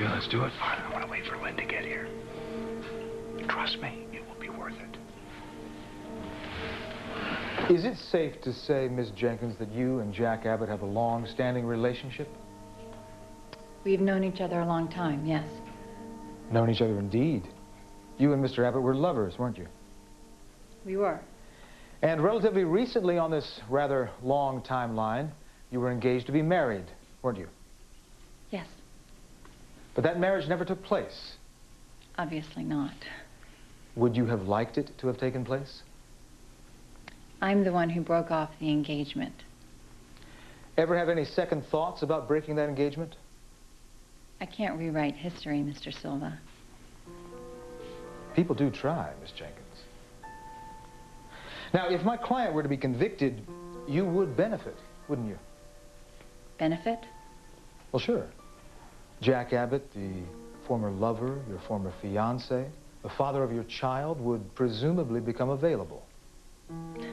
Okay, let's do it. Fine, I want to wait for Lynn to get here. Trust me, it will be worth it. Is it safe to say, Miss Jenkins, that you and Jack Abbott have a long-standing relationship? We've known each other a long time, yes. Known each other indeed. You and Mr. Abbott were lovers, weren't you? We were. And relatively recently on this rather long timeline, you were engaged to be married, weren't you? Yes. But that marriage never took place. Obviously not. Would you have liked it to have taken place? I'm the one who broke off the engagement. Ever have any second thoughts about breaking that engagement? I can't rewrite history, Mr. Silva. People do try, Miss Jenkins. Now, if my client were to be convicted, you would benefit, wouldn't you? Benefit? Well, sure. Jack Abbott, the former lover, your former fiancé, the father of your child, would presumably become available. What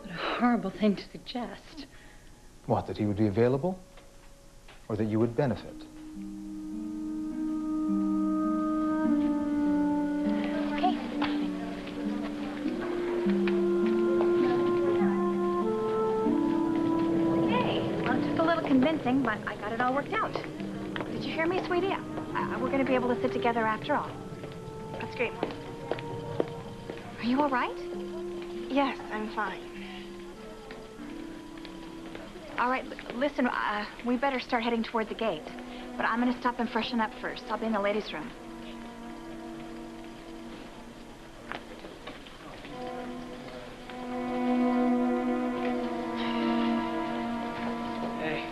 a horrible thing to suggest. What, that he would be available? Or that you would benefit? Okay. Hey, well, it took a little convincing, but I got it all worked out. Did you hear me, sweetie? We're going to be able to sit together after all. That's great. Are you all right? Yes, I'm fine. All right, listen, we better start heading toward the gate. But I'm going to stop and freshen up first. I'll be in the ladies' room. Hey.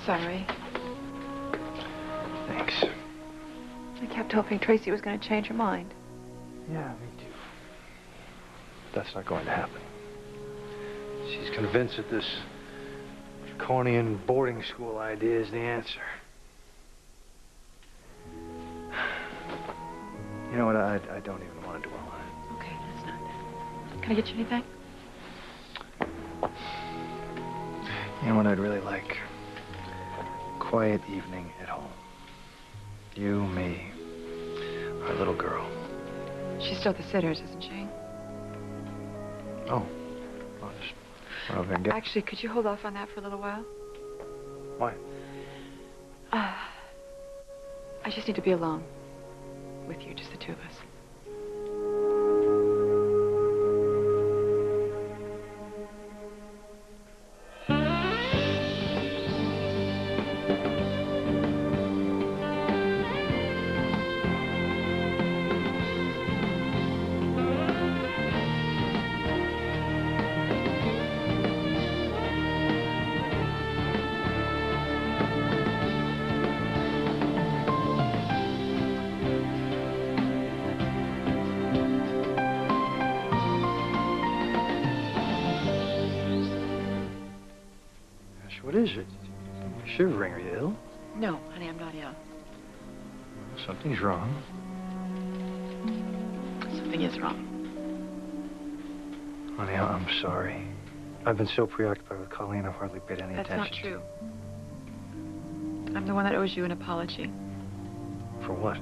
Sorry. Thanks. I kept hoping Tracy was going to change her mind. Yeah, me too. That's not going to happen. She's convinced that this draconian boarding school idea is the answer. You know what? I don't even want to dwell on it. Okay, that's not. Can I get you anything? You know what I'd really like? Quiet evening at home. You, me, our little girl. She's still at the Sitters, isn't she? Oh. I'll just run over and get... Actually, could you hold off on that for a little while? Why? I just need to be alone with you, just the two of us. What is it? You're shivering. Are you ill? No, honey, I'm not ill. Something's wrong. Something is wrong. Honey, I'm sorry. I've been so preoccupied with Colleen, I've hardly paid any attention. That's not true. I'm the one that owes you an apology. For what?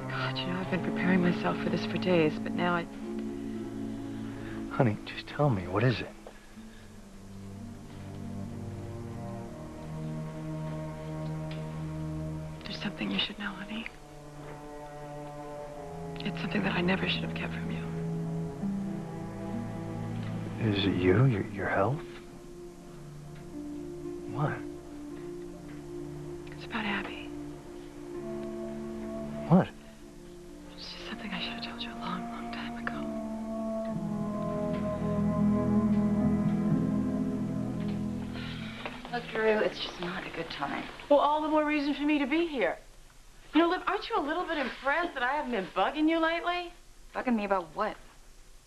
God, you know, I've been preparing myself for this for days, but now I... Honey, just tell me, what is it? There's something you should know, honey. It's something that I never should have kept from you. Is it you? Your health? What? It's about Abby. What? It's just something I should have told you a long, long time ago. Look, Drew, it's just not a good time. Well, all the more reason for me to be here. You know, Liv, aren't you a little bit impressed that I haven't been bugging you lately? Bugging me about what?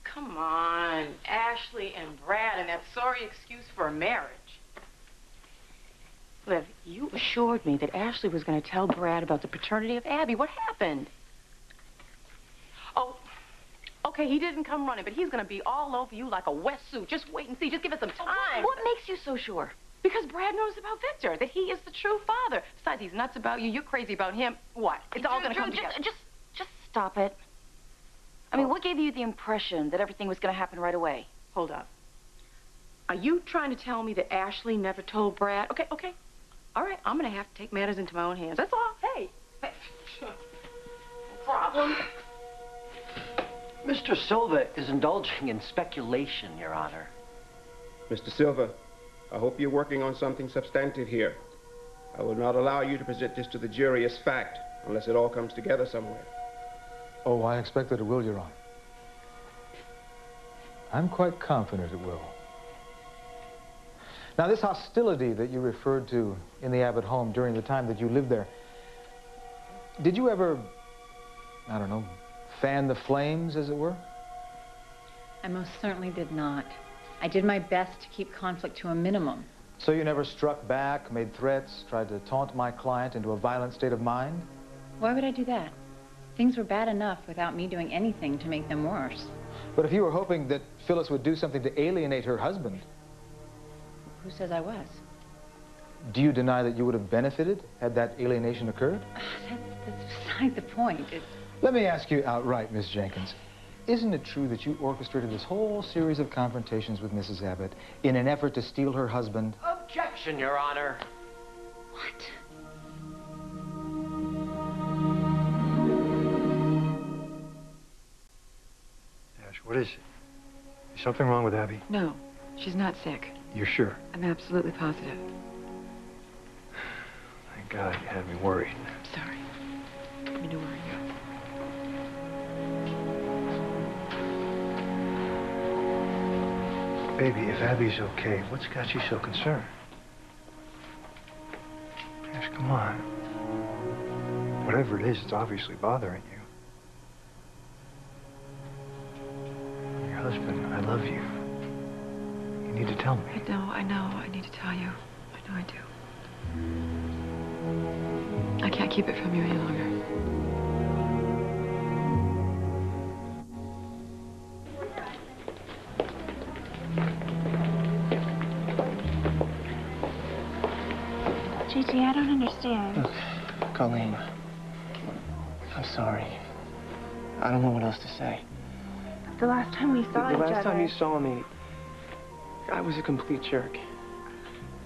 Come on, Ashley and Brad and that sorry excuse for a marriage. Liv, you assured me that Ashley was going to tell Brad about the paternity of Abby. What happened? Oh, okay, he didn't come running, but he's going to be all over you like a wet suit. Just wait and see. Just give us some time. What makes you so sure? Because Brad knows about Victor, that he is the true father. Besides, he's nuts about you. You're crazy about him. What? It's all going to come together. Just stop it. I mean, what gave you the impression that everything was going to happen right away? Hold up. Are you trying to tell me that Ashley never told Brad? Okay. All right, I'm going to have to take matters into my own hands. That's all. Hey. No problem. Mr. Silva is indulging in speculation, Your Honor. Mr. Silva, I hope you're working on something substantive here. I will not allow you to present this to the jury as fact unless it all comes together somewhere. Oh, I expect that it will, Your Honor. I'm quite confident it will. Now, this hostility that you referred to in the Abbott home during the time that you lived there, did you ever, I don't know, fan the flames, as it were? I most certainly did not. I did my best to keep conflict to a minimum. So you never struck back, made threats, tried to taunt my client into a violent state of mind? Why would I do that? Things were bad enough without me doing anything to make them worse. But if you were hoping that Phyllis would do something to alienate her husband... Who says I was? Do you deny that you would have benefited had that alienation occurred? That's beside the point. Let me ask you outright, Miss Jenkins. Isn't it true that you orchestrated this whole series of confrontations with Mrs. Abbott in an effort to steal her husband? Objection, Your Honor. What? Ash, what is it? Is something wrong with Abby? No, she's not sick. You're sure? I'm absolutely positive. Thank God, you had me worried. Sorry. Didn't mean to worry you. Baby, if Abby's okay, what's got you so concerned? Ash, come on. Whatever it is, it's obviously bothering you. I'm your husband. I love you. You need to tell me. I know. I need to tell you. I know I do. I can't keep it from you any longer. Gigi, I don't understand. Look, Colleen, I'm sorry. I don't know what else to say. The last time we saw each other... The last time you saw me, I was a complete jerk.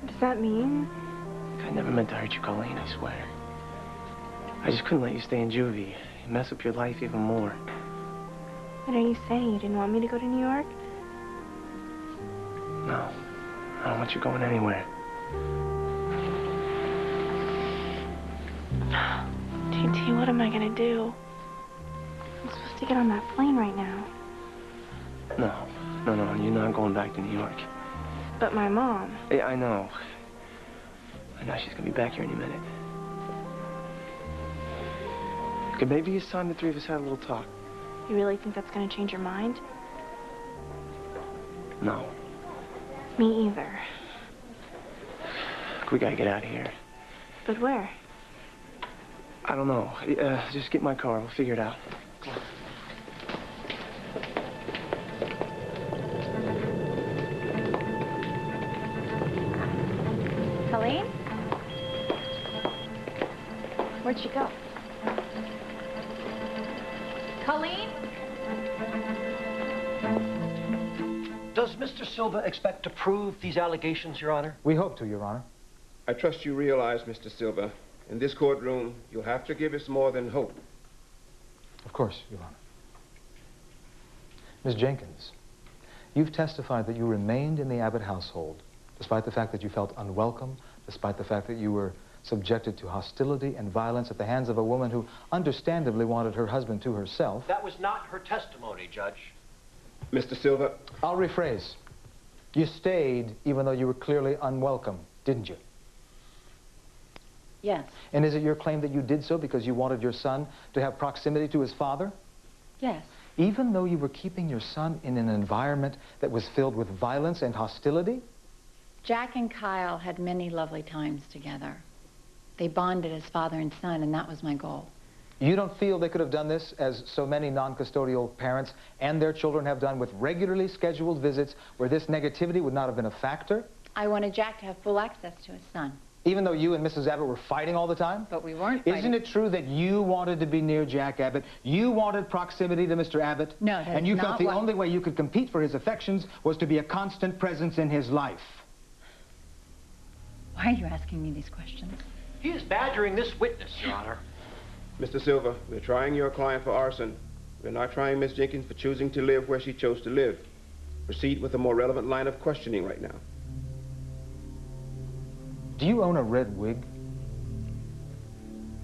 What does that mean? I never meant to hurt you, Colleen, I swear. I just couldn't let you stay in juvie. It'd mess up your life even more. What are you saying? You didn't want me to go to New York? No, I don't want you going anywhere. JT, what am I gonna do? I'm supposed to get on that plane right now. No, you're not going back to New York. But my mom... Yeah, I know. I know she's gonna be back here any minute. Okay, maybe it's time the three of us had a little talk. You really think that's gonna change your mind? No. Me either. We gotta get out of here. But where? I don't know. Just get my car. We'll figure it out. Come on. Colleen? Where'd she go? Colleen? Does Mr. Silva expect to prove these allegations, Your Honor? We hope to, Your Honor. I trust you realize, Mr. Silva, in this courtroom, you'll have to give us more than hope. Of course, Your Honor. Ms. Jenkins, you've testified that you remained in the Abbott household, despite the fact that you felt unwelcome, despite the fact that you were subjected to hostility and violence at the hands of a woman who understandably wanted her husband to herself. That was not her testimony, Judge. Mr. Silva. I'll rephrase. You stayed even though you were clearly unwelcome. didn't you? Yes. And is it your claim that you did so because you wanted your son to have proximity to his father? Yes. Even though you were keeping your son in an environment that was filled with violence and hostility? Jack and Kyle had many lovely times together. They bonded as father and son, and that was my goal. You don't feel they could have done this, as so many non-custodial parents and their children have done, with regularly scheduled visits where this negativity would not have been a factor? I wanted Jack to have full access to his son. Even though you and Mrs. Abbott were fighting all the time? But we weren't fighting. Isn't it true that you wanted to be near Jack Abbott? You wanted proximity to Mr. Abbott? No, that And is you not felt the what- only way you could compete for his affections was to be a constant presence in his life. Why are you asking me these questions? He is badgering this witness, Your Honor. Mr. Silva, we're trying your client for arson. We're not trying Miss Jenkins for choosing to live where she chose to live. Proceed with a more relevant line of questioning right now. Do you own a red wig?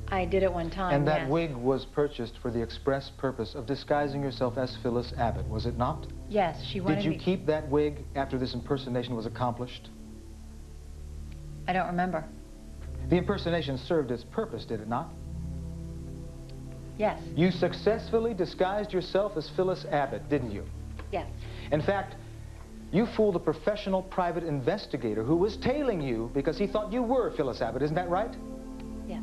I did at one time, And that yes. wig was purchased for the express purpose of disguising yourself as Phyllis Abbott, was it not? Yes, she wanted Did you me... keep that wig after this impersonation was accomplished? I don't remember. The impersonation served its purpose, did it not? Yes. You successfully disguised yourself as Phyllis Abbott, didn't you? Yes. In fact, you fooled a professional private investigator who was tailing you because he thought you were Phyllis Abbott, isn't that right? Yes.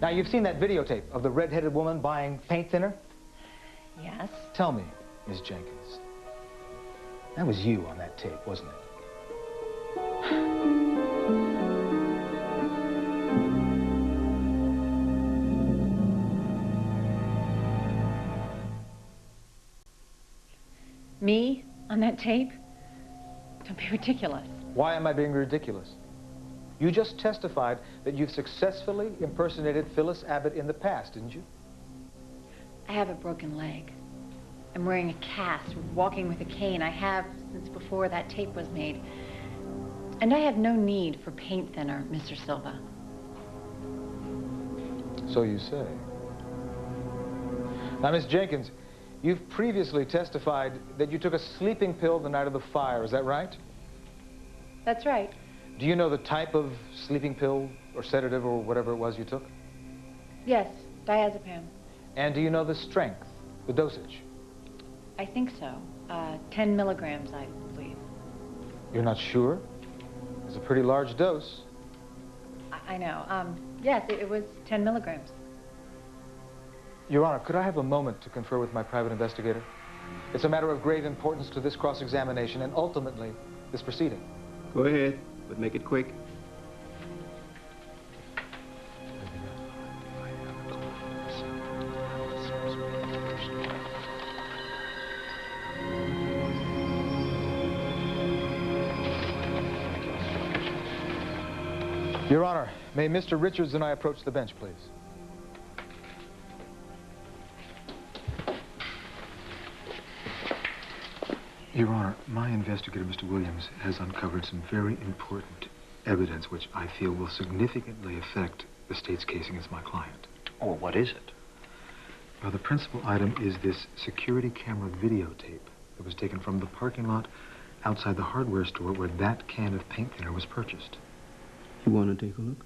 Now, you've seen that videotape of the red-headed woman buying paint thinner? Yes. Tell me, Miss Jenkins, that was you on that tape, wasn't it? Me on that tape? Don't be ridiculous. Why am I being ridiculous? You just testified that you've successfully impersonated Phyllis Abbott in the past, didn't you? I have a broken leg. I'm wearing a cast, walking with a cane. I have since before that tape was made. And I have no need for paint thinner, Mr. Silva. So you say. Now, Miss Jenkins, you've previously testified that you took a sleeping pill the night of the fire, is that right? That's right. Do you know the type of sleeping pill or sedative or whatever it was you took? Yes, diazepam. And do you know the strength, the dosage? I think so. 10 milligrams, I believe. You're not sure? It's a pretty large dose. I know. Yes, it was 10 milligrams. Your Honor, could I have a moment to confer with my private investigator? It's a matter of grave importance to this cross-examination and ultimately this proceeding. Go ahead, but make it quick. Your Honor, may Mr. Richards and I approach the bench, please? Your Honor, my investigator, Mr. Williams, has uncovered some very important evidence which I feel will significantly affect the state's case against my client. Oh, what is it? Well, the principal item is this security camera videotape that was taken from the parking lot outside the hardware store where that can of paint thinner was purchased. You want to take a look?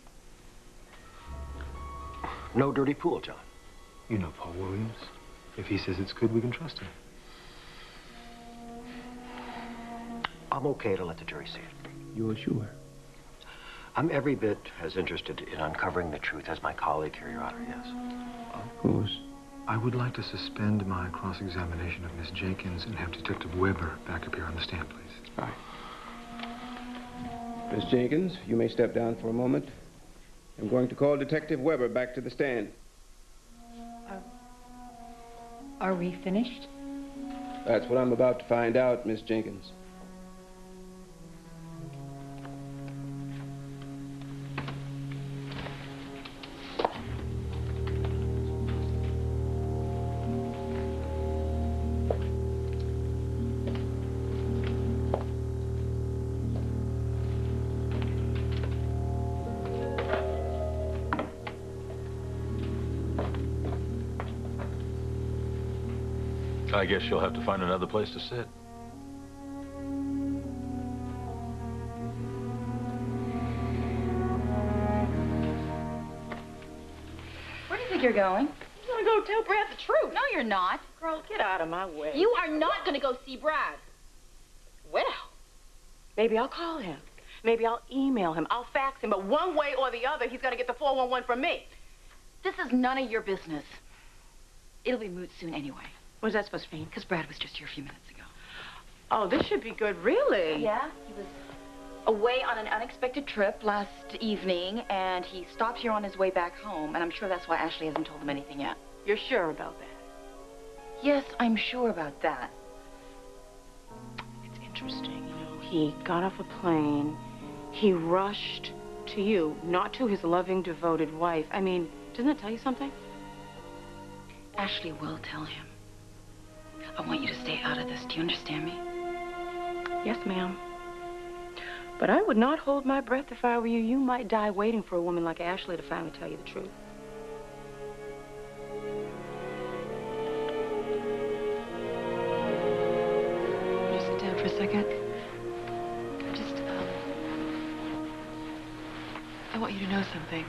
No dirty pool, John. You know Paul Williams. If he says it's good, we can trust him. I'm okay to let the jury see it. You're sure? I'm every bit as interested in uncovering the truth as my colleague here, Your Honor, yes. Of course. I would like to suspend my cross-examination of Miss Jenkins and have Detective Weber back up here on the stand, please. All right. Miss Jenkins, you may step down for a moment. I'm going to call Detective Weber back to the stand. Are we finished? That's what I'm about to find out, Miss Jenkins. I guess you'll have to find another place to sit. think you're going? I'm gonna go tell Brad the truth. No, you're not. Girl, get out of my way. You are not going to go see Brad. Well, maybe I'll call him. Maybe I'll email him. I'll fax him. But one way or the other, he's gonna get the 411 from me. This is none of your business. It'll be moot soon anyway. What's that supposed to mean? Because Brad was just here a few minutes ago. Oh, this should be good, really. Yeah, he was away on an unexpected trip last evening, and he stopped here on his way back home, and I'm sure that's why Ashley hasn't told him anything yet. You're sure about that? Yes, I'm sure about that. It's interesting, you know. He got off a plane. He rushed to you, not to his loving, devoted wife. I mean, doesn't that tell you something? Ashley will tell him. I want you to stay out of this. Do you understand me? Yes, ma'am. But I would not hold my breath if I were you. You might die waiting for a woman like Ashley to finally tell you the truth. Would you sit down for a second? I want you to know something.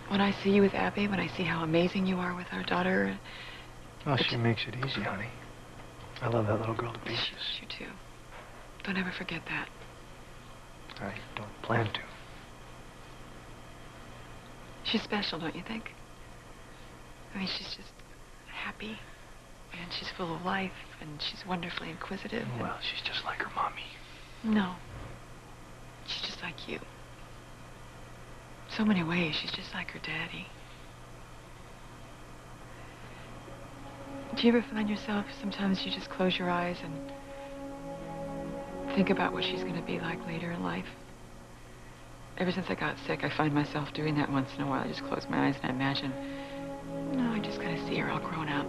When I see you with Abby, when I see how amazing you are with our daughter... Oh, she makes it easy, honey. I love that little girl to pieces. You too. Don't ever forget that. I don't plan to. She's special, don't you think? I mean, she's just happy, and she's full of life, and she's wonderfully inquisitive. Well, she's just like her mommy. No. She's just like you. So many ways, she's just like her daddy. Do you ever find yourself, sometimes you just close your eyes and think about what she's going to be like later in life? Ever since I got sick, I find myself doing that once in a while. I just close my eyes and I imagine, no, I just kind of see her all grown up.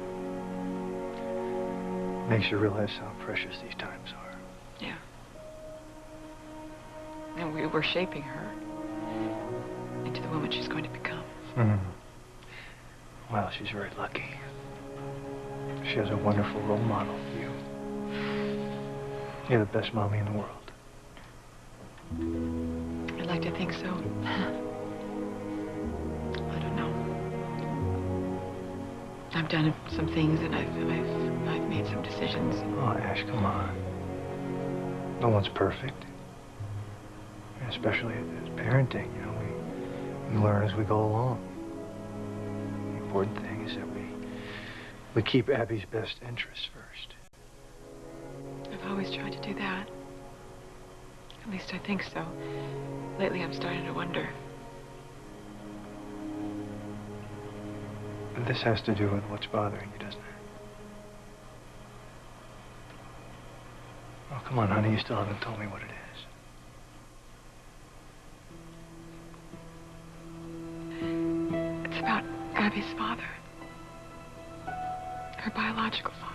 Makes you realize how precious these times are. Yeah. And we're shaping her into the woman she's going to become. Well, she's very lucky. She has a wonderful role model, you. You're the best mommy in the world. I'd like to think so. I don't know. I've done some things and I've made some decisions. Oh, Ash, come on. No one's perfect. Especially as parenting, you know, we learn as we go along. The important thing is that we keep Abby's best interests first. I've always tried to do that. At least I think so. Lately, I'm starting to wonder. And this has to do with what's bothering you, doesn't it? Oh, come on, honey, you still haven't told me what it is. It's about Abby's father. Her biological father.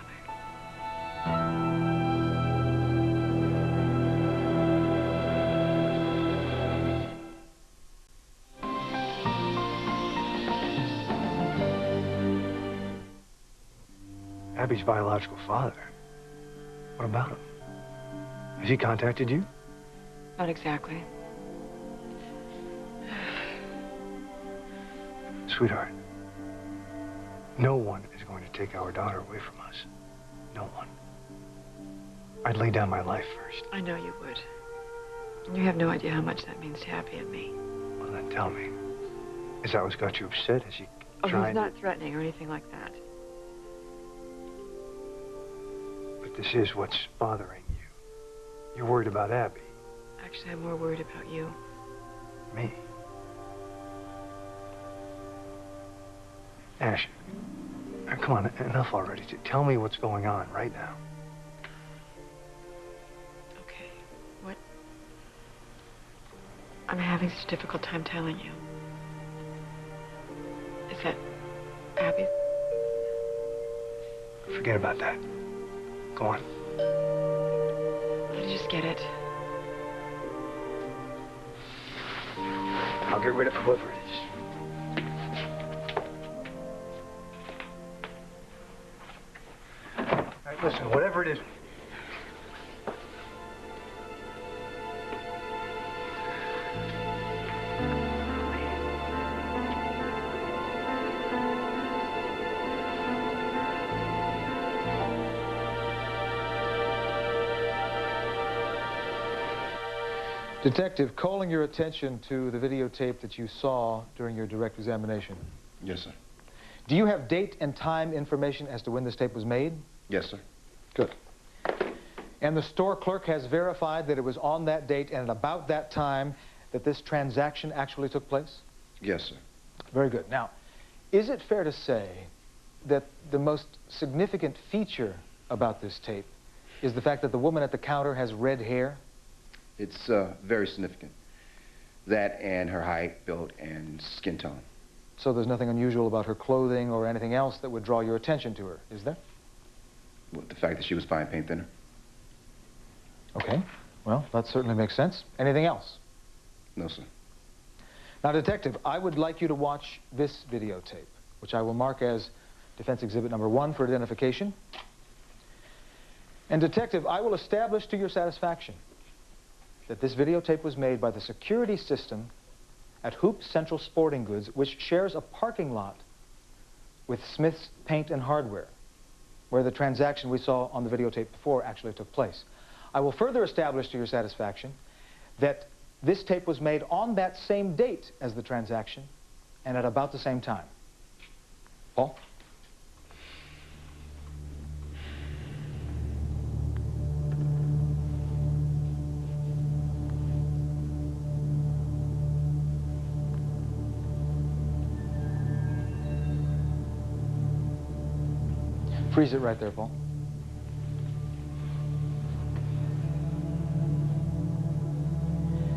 Abby's biological father? What about him? Has he contacted you? Not exactly. Sweetheart, no one is going to take our daughter away from us. No one. I'd lay down my life first. I know you would. You have no idea how much that means to Abby and me. Well, then tell me. Is that what's got you upset? Is he trying... he's not threatening or anything like that. But this is what's bothering you. You're worried about Abby. Actually, I'm more worried about you. Me? Ash, come on, enough already. Tell me what's going on right now. Okay, what? I'm having such a difficult time telling you. Is that Abby? Forget about that. Go on. I just get it. I'll get rid of whoever it is. All right, listen, whatever it is. Detective, calling your attention to the videotape that you saw during your direct examination. Yes, sir. Do you have date and time information as to when this tape was made? Yes, sir. Good. And the store clerk has verified that it was on that date and at about that time that this transaction actually took place? Yes, sir. Very good. Now, is it fair to say that the most significant feature about this tape is the fact that the woman at the counter has red hair? It's very significant. That and her height, build, and skin tone. So there's nothing unusual about her clothing or anything else that would draw your attention to her, is there? Well, the fact that she was buying paint thinner. Okay. Well, that certainly makes sense. Anything else? No, sir. Now, Detective, I would like you to watch this videotape, which I will mark as Defense Exhibit number 1 for identification. And, Detective, I will establish to your satisfaction that this videotape was made by the security system at Hoop Central Sporting Goods, which shares a parking lot with Smith's Paint and Hardware, where the transaction we saw on the videotape before actually took place. I will further establish to your satisfaction that this tape was made on that same date as the transaction and at about the same time. Paul? Freeze it right there, Paul.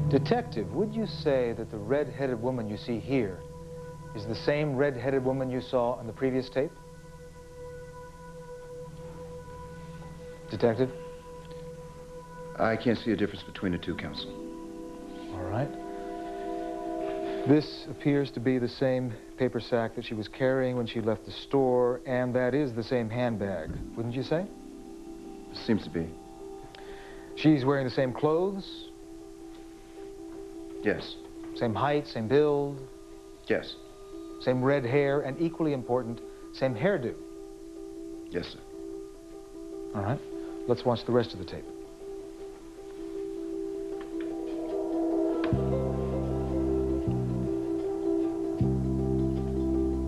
Detective, would you say that the red-headed woman you see here is the same red-headed woman you saw on the previous tape? Detective? I can't see a difference between the two, counsel. All right. This appears to be the same paper sack that she was carrying when she left the store, and that is the same handbag, wouldn't you say? Seems to be. She's wearing the same clothes? Yes. Same height, same build? Yes. Same red hair, and equally important, same hairdo? Yes, sir. All right. Let's watch the rest of the tape.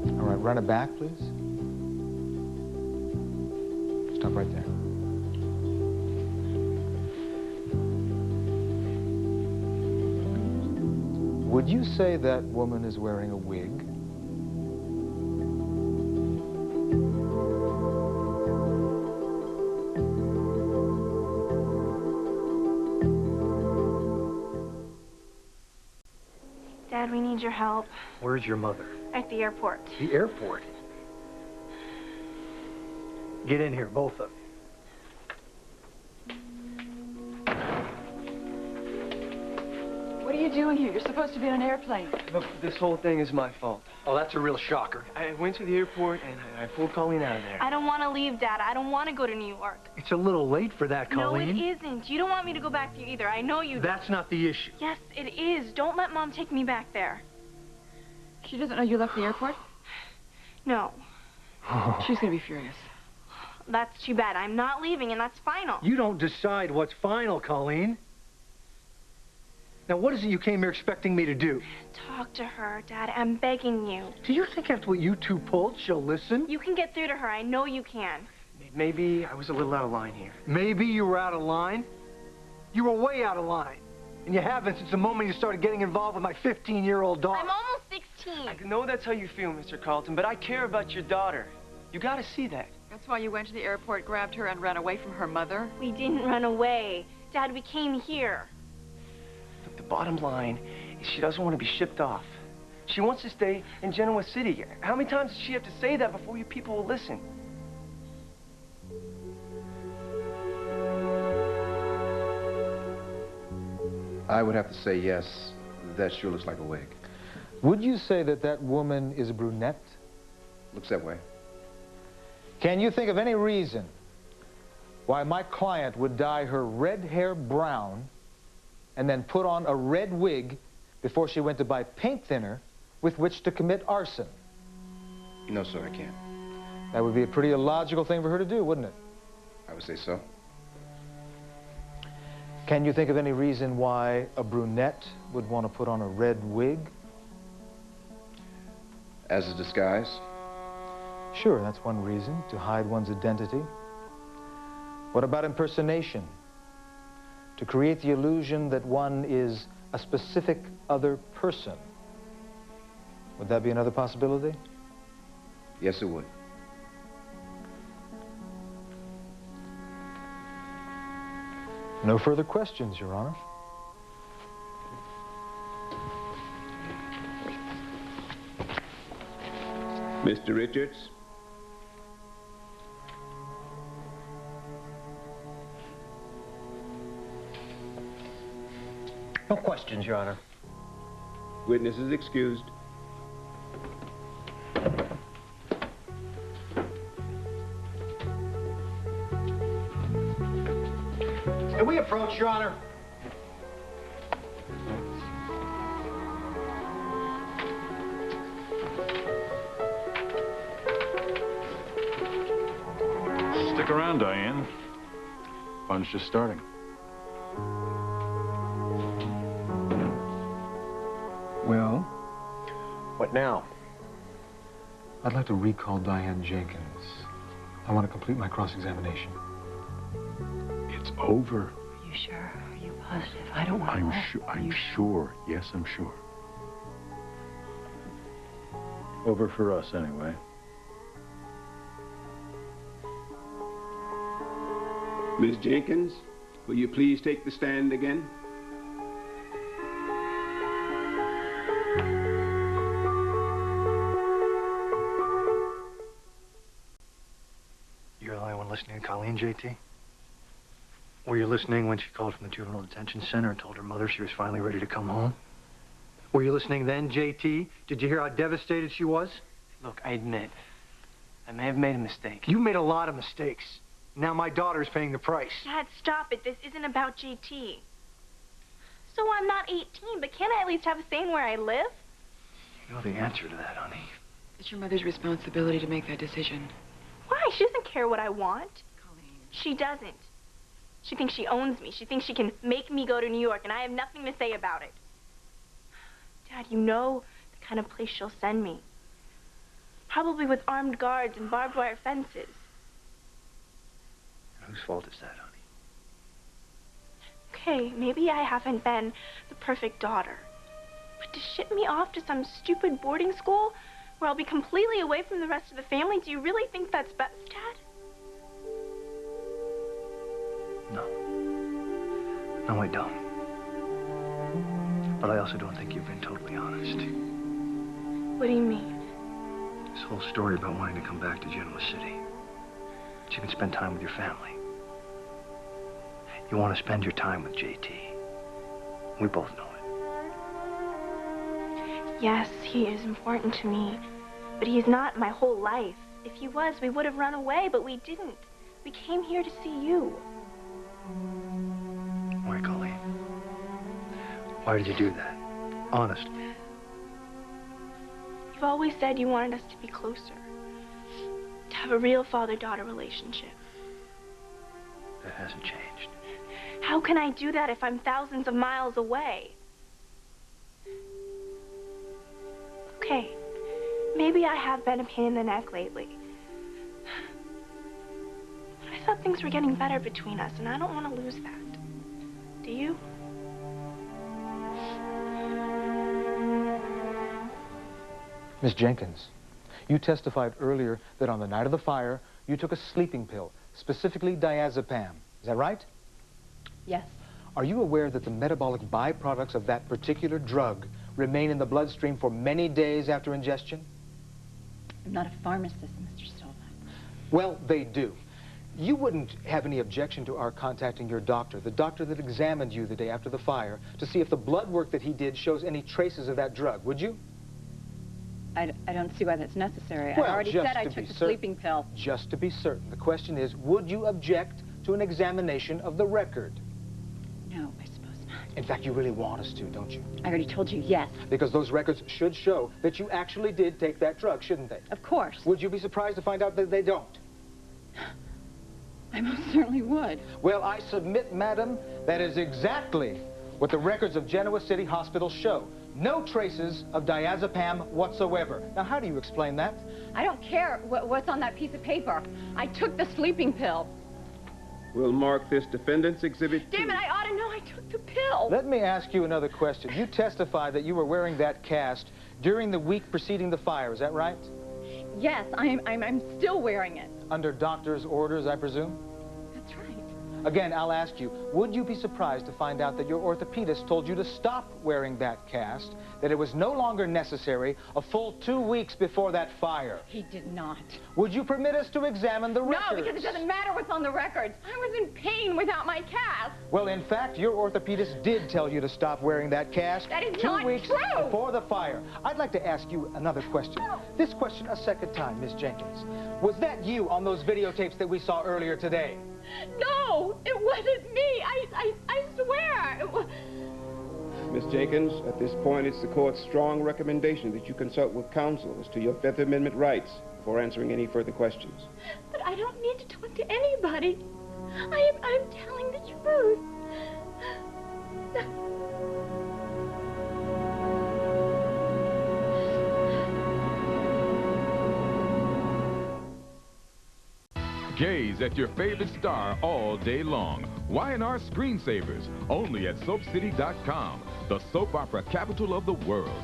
All right, run it back, please. Stop right there. Would you say that woman is wearing a wig? Dad, we need your help. Where's your mother? At the airport. The airport. Get in here, both of you. What are you doing here? You're supposed to be on an airplane. Look, this whole thing is my fault. Oh, that's a real shocker. I went to the airport and I pulled Colleen out of there. I don't want to leave, Dad. I don't want to go to New York. It's a little late for that, Colleen. No, it isn't. You don't want me to go back there either. I know you don't. That's not the issue. Yes, it is. Don't let Mom take me back there. She doesn't know you left the airport? No. She's gonna be furious. That's too bad. I'm not leaving, and that's final. You don't decide what's final, Colleen. Now, what is it you came here expecting me to do? Talk to her, Dad. I'm begging you. Do you think after what you two pulled, she'll listen? You can get through to her. I know you can. Maybe I was a little out of line here. Maybe you were out of line? You were way out of line. And you haven't since the moment you started getting involved with my 15-year-old daughter. I'm almost 16. I know that's how you feel, Mr. Carlton, but I care about your daughter. You gotta see that. That's why you went to the airport, grabbed her, and ran away from her mother? We didn't run away. Dad, we came here. Look, the bottom line is she doesn't want to be shipped off. She wants to stay in Genoa City. How many times does she have to say that before you people will listen? I would have to say yes. That sure looks like a wig. Would you say that that woman is a brunette? Looks that way. Can you think of any reason why my client would dye her red hair brown and then put on a red wig before she went to buy paint thinner with which to commit arson? No, sir, I can't. That would be a pretty illogical thing for her to do, wouldn't it? I would say so. Can you think of any reason why a brunette would want to put on a red wig? As a disguise? Sure, that's one reason, to hide one's identity. What about impersonation? To create the illusion that one is a specific other person. Would that be another possibility? Yes, it would. No further questions, Your Honor. Mr. Richards? No questions, Your Honor. Witness is excused. Can we approach, Your Honor? Stick around, Diane. Fun's just starting. Well? What now? I'd like to recall Diane Jenkins. I want to complete my cross-examination. It's over. Are you sure? Are you positive? I don't want to I'm know. sure. I'm sure. Yes, I'm sure. Over for us, anyway. Miss Jenkins, will you please take the stand again? You're the only one listening to Colleen, JT? Were you listening when she called from the juvenile detention center and told her mother she was finally ready to come home? Were you listening then, JT? Did you hear how devastated she was? Look, I admit, I may have made a mistake. You made a lot of mistakes. Now my daughter's paying the price. Dad, stop it. This isn't about JT. So I'm not 18, but can't I at least have a say in where I live? You know the answer to that, honey. It's your mother's responsibility to make that decision. Why? She doesn't care what I want. Colleen. She doesn't. She thinks she owns me. She thinks she can make me go to New York, and I have nothing to say about it. Dad, you know the kind of place she'll send me. Probably with armed guards and barbed wire fences. Whose fault is that, honey? Okay, maybe I haven't been the perfect daughter. But to ship me off to some stupid boarding school where I'll be completely away from the rest of the family, do you really think that's best, Dad? No. No, I don't. But I also don't think you've been totally honest. What do you mean? This whole story about wanting to come back to Genoa City. So you can spend time with your family. You want to spend your time with JT. We both know it. Yes, he is important to me, but he is not my whole life. If he was, we would have run away, but we didn't. We came here to see you. Why, Colleen? Why did you do that? Honestly. You've always said you wanted us to be closer. To have a real father-daughter relationship. That hasn't changed. How can I do that if I'm thousands of miles away? Okay, maybe I have been a pain in the neck lately. But I thought things were getting better between us, and I don't want to lose that. Do you? Miss Jenkins, you testified earlier that on the night of the fire, you took a sleeping pill, specifically diazepam. Is that right? Yes. Are you aware that the metabolic byproducts of that particular drug remain in the bloodstream for many days after ingestion? I'm not a pharmacist, Mr. Silva. Well, they do. You wouldn't have any objection to our contacting your doctor, the doctor that examined you the day after the fire, to see if the blood work that he did shows any traces of that drug, would you? I don't see why that's necessary. Well, I already just said I to took be the certain. sleeping pill. Just to be certain. The question is, would you object to an examination of the record? No, I suppose not. In fact, you really want us to, don't you? I already told you yes. Because those records should show that you actually did take that drug, shouldn't they? Of course. Would you be surprised to find out that they don't? I most certainly would. Well, I submit, madam, that is exactly what the records of Genoa City Hospital show. No traces of diazepam whatsoever. Now, how do you explain that? I don't care what's on that piece of paper. I took the sleeping pill. We'll mark this defendant's exhibit 2. Damn it, I ought to know I took the pill. Let me ask you another question. You testified that you were wearing that cast during the week preceding the fire, is that right? Yes, I'm still wearing it. Under doctor's orders, I presume? That's right. Again, I'll ask you, would you be surprised to find out that your orthopedist told you to stop wearing that cast, that it was no longer necessary a full 2 weeks before that fire? He did not. Would you permit us to examine the records? No, because it doesn't matter what's on the records. I was in pain without my cast. Well, in fact, your orthopedist did tell you to stop wearing that cast That is 2 not weeks true. before the fire. I'd like to ask you another question. This question a second time, Miss Jenkins. Was that you on those videotapes that we saw earlier today? No, it wasn't me. I swear. It was... Miss Jenkins, at this point, it's the court's strong recommendation that you consult with counsel as to your Fifth Amendment rights before answering any further questions. But I don't need to talk to anybody. I'm telling the truth. Gaze at your favorite star all day long. Y&R Screensavers, only at SoapCity.com, the soap opera capital of the world.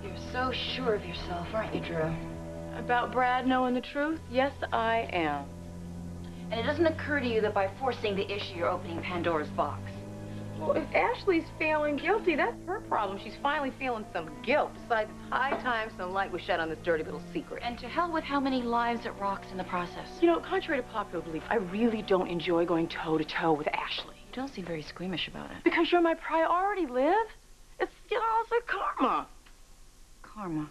You're so sure of yourself, aren't you, Drew? About Brad knowing the truth? Yes, I am. And it doesn't occur to you that by forcing the issue, you're opening Pandora's box. Well, if Ashley's feeling guilty, that's her problem. She's finally feeling some guilt. Besides, it's high time some light was shed on this dirty little secret. And to hell with how many lives it rocks in the process. You know, contrary to popular belief, I really don't enjoy going toe-to-toe with Ashley. You don't seem very squeamish about it. Because you're my priority, Liv. It's, you know, it's like karma. Karma.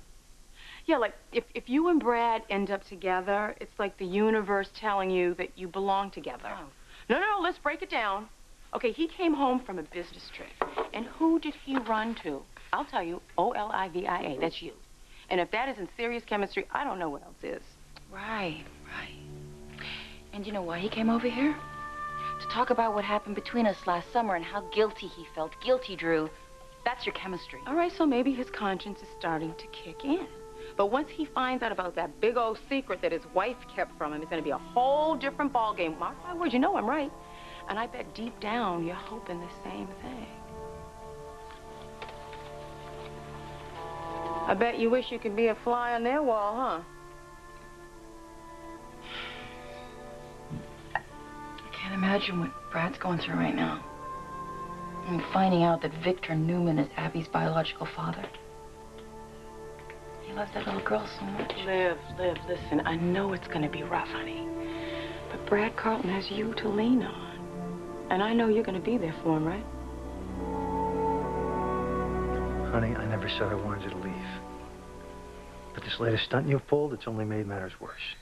Yeah, like, if you and Brad end up together, it's like the universe telling you that you belong together. Oh. No, let's break it down. Okay, he came home from a business trip. And who did he run to? I'll tell you, Olivia. That's you. And if that isn't serious chemistry, I don't know what else is. Right. And you know why he came over here? To talk about what happened between us last summer and how guilty he felt. Guilty, Drew. That's your chemistry. All right, so maybe his conscience is starting to kick in. But once he finds out about that big old secret that his wife kept from him, it's going to be a whole different ballgame. Mark my words, you know I'm right. And I bet deep down you're hoping the same thing. I bet you wish you could be a fly on their wall, huh? I can't imagine what Brad's going through right now. And finding out that Victor Newman is Abby's biological father. He loves that little girl so much. Liv, listen, I know it's going to be rough, honey. But Brad Carlton has you to lean on. And I know you're going to be there for him, right? Honey, I never said I wanted you to leave. But this latest stunt you've pulled, it's only made matters worse.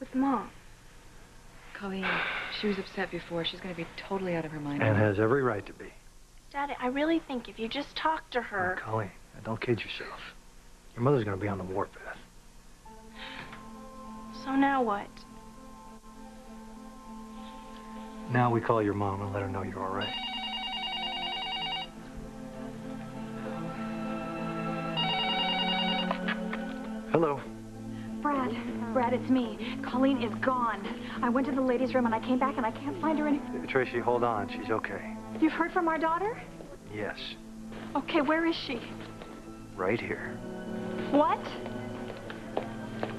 With Mom. Colleen, she was upset before. She's going to be totally out of her mind. And has every right to be. Daddy, I really think if you just talk to her... Now, Colleen, don't kid yourself. Your mother's going to be on the warpath. So now what? Now we call your mom and let her know you're all right. Hello. Brad, it's me. Colleen is gone. I went to the ladies' room and I came back and I can't find her any... Tracy, hold on. She's okay. You've heard from our daughter? Yes. Okay, where is she? Right here. What?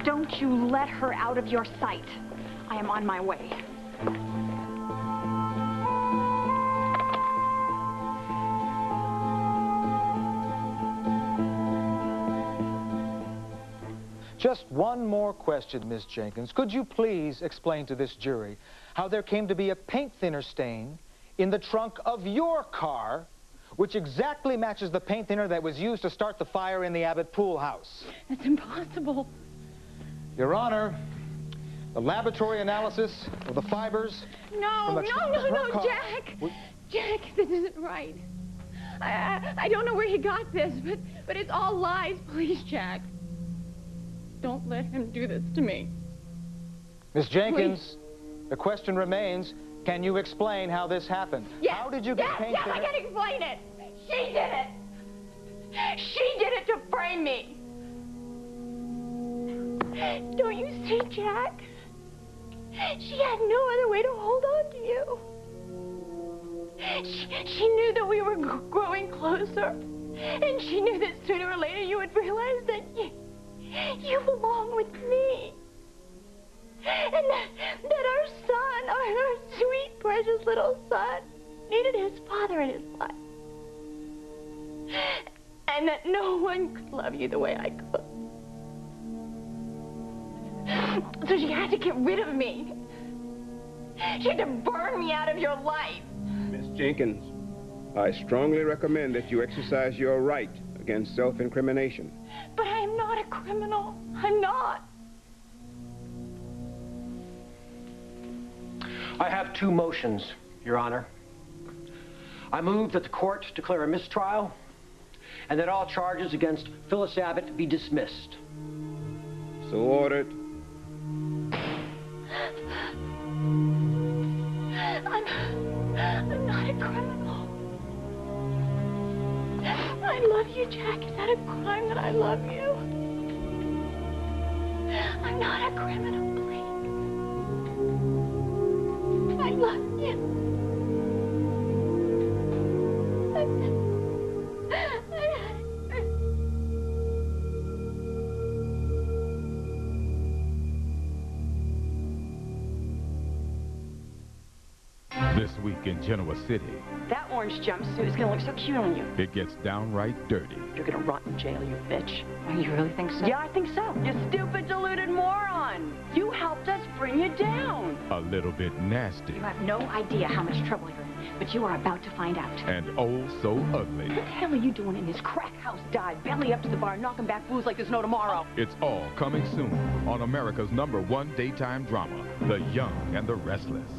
Don't you let her out of your sight. I am on my way. Just one more question, Miss Jenkins. Could you please explain to this jury how there came to be a paint thinner stain in the trunk of your car, which exactly matches the paint thinner that was used to start the fire in the Abbott Pool house? That's impossible. Your Honor, the laboratory analysis of the fibers... No, Jack! Jack, this isn't right. I don't know where he got this, but it's all lies. Please, Jack. Don't let him do this to me. Miss Jenkins, the question remains, can you explain how this happened? Yes, How did you get paint Yes, I can explain it. She did it. She did it to frame me. Don't you see, Jack? She had no other way to hold on to you. She knew that we were growing closer. And she knew that sooner or later you would realize that you belong with me. And that our son, our sweet, precious little son, needed his father in his life. And that no one could love you the way I could. So she had to get rid of me. She had to burn me out of your life. Miss Jenkins, I strongly recommend that you exercise your right against self-incrimination. But I am not a criminal. I'm not. I have two motions, Your Honor. I move that the court declare a mistrial and that all charges against Phyllis Abbott be dismissed. So ordered. I'm not a criminal. I love you, Jack. Is that a crime that I love you? I'm not a criminal, please. I love you. This week in Genoa City, That orange jumpsuit is gonna look so cute on you. it gets downright dirty. You're gonna rot in jail, you bitch. You really think so? Yeah, I think so. You stupid, deluded moron. You helped us bring you down. A little bit nasty. You have no idea how much trouble you're in, but you are about to find out. And oh so ugly. What the hell are you doing in this crack house dive, belly up to the bar, knocking back booze like there's no tomorrow? It's all coming soon on America's #1 daytime drama, The Young and the Restless.